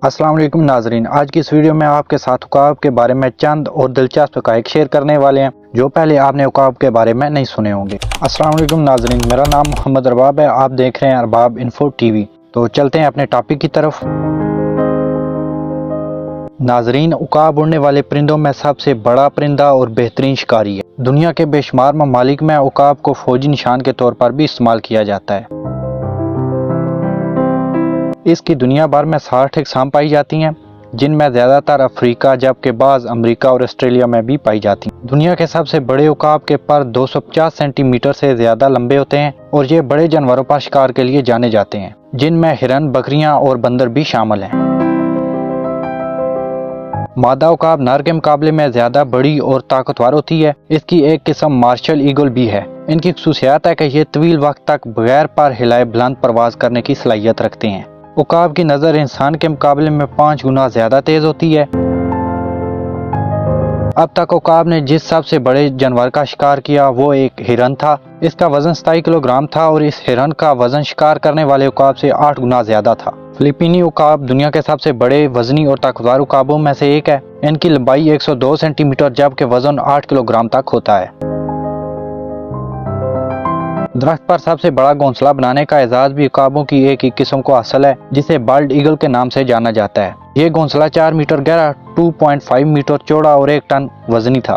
السلام علیکم ناظرین، آج کی اس ویڈیو میں آپ کے ساتھ عقاب کے بارے میں چند اور دلچسپ حقائق شیئر کرنے والے ہیں جو پہلے آپ نے عقاب کے بارے میں نہیں سنے ہوں گے۔ السلام علیکم ناظرین، میرا نام محمد ارباب ہے، آپ دیکھ رہے ہیں ارباب انفو ٹی وی۔ تو چلتے ہیں اپنے ٹاپک کی طرف۔ ناظرین، عقاب اڑنے والے پرندوں میں سب سے بڑا پرندہ اور بہترین شکاری ہے۔ دنیا کے بے شمار ممالک میں عقاب کو فوجی نشان کے طور پر بھی استعمال کیا جاتا ہے۔ اس کی دنیا بھر میں 60 اقسام پائی جاتی ہیں، جن میں زیادہ تر افریقہ جبکہ بعض امریکہ اور آسٹریلیا میں بھی پائی جاتی ہیں۔ دنیا کے سب سے بڑے عقاب کے پر 250 سینٹی میٹر سے زیادہ لمبے ہوتے ہیں اور یہ بڑے جانوروں پر شکار کے لیے جانے جاتے ہیں، جن میں ہرن، بکریاں اور بندر بھی شامل ہیں۔ مادہ عقاب نر کے مقابلے میں زیادہ بڑی اور طاقتور ہوتی ہے۔ اس کی ایک قسم مارشل ایگل بھی ہے۔ ان کی خصوصیت ہے کہ یہ طویل وقت تک بغیر پر ہلائے بلند پرواز کرنے کی صلاحیت رکھتے ہیں۔ عقاب کی نظر انسان کے مقابلے میں 5 گنا زیادہ تیز ہوتی ہے۔ اب تک عقاب نے جس سب سے بڑے جانور کا شکار کیا وہ ایک ہرن تھا۔ اس کا وزن 27 کلو گرام تھا اور اس ہرن کا وزن شکار کرنے والے عقاب سے 8 گنا زیادہ تھا۔ فلپینی عقاب دنیا کے سب سے بڑے وزنی اور طاقتور عقابوں میں سے ایک ہے۔ ان کی لمبائی 102 سینٹی میٹر جبکہ وزن 8 کلو گرام تک ہوتا ہے۔ درخت پر سب سے بڑا گھونسلہ بنانے کا اعزاز بھی عقابوں کی ایک ہی قسم کو حاصل ہے، جسے بالڈ ایگل کے نام سے جانا جاتا ہے۔ یہ گھونسلہ 4 میٹر گہرا، 2.5 میٹر چوڑا اور 1 ٹن وزنی تھا۔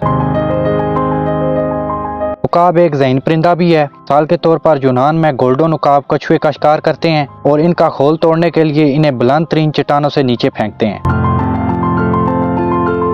عقاب ایک ذہین پرندہ بھی ہے۔ مثال کے طور پر یونان میں گولڈن عقاب کچھوے کا شکار کرتے ہیں اور ان کا خول توڑنے کے لیے انہیں بلند ترین چٹانوں سے نیچے پھینکتے ہیں۔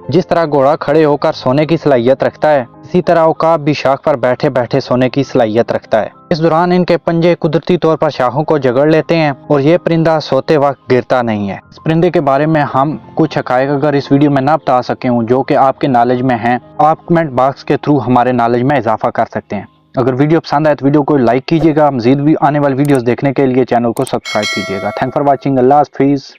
جس طرح گھوڑا کھڑے ہو کر سونے کی صلاحیت رکھتا ہے، اسی طرح عقاب بھی شاخ پر بیٹھے بیٹھے سونے کی صلاحیت رکھتا ہے۔ اس دوران ان کے پنجے قدرتی طور پر شاخوں کو جگڑ لیتے ہیں اور یہ پرندہ سوتے وقت گرتا نہیں ہے۔ اس پرندے کے بارے میں ہم کچھ حقائق اگر اس ویڈیو میں نہ بتا سکے ہوں جو کہ آپ کے نالج میں ہیں، آپ کمنٹ باکس کے تھرو ہمارے نالج میں اضافہ کر سکتے ہیں۔ اگر ویڈیو پسند آئے تو ویڈیو کو لائک کیجیے گا، مزید بھی آنے والی ویڈیوز دیکھنے کے لیے چینل کو سبسکرائب کیجیے گا۔ تھینک فار واچنگ، اللہ حافظ۔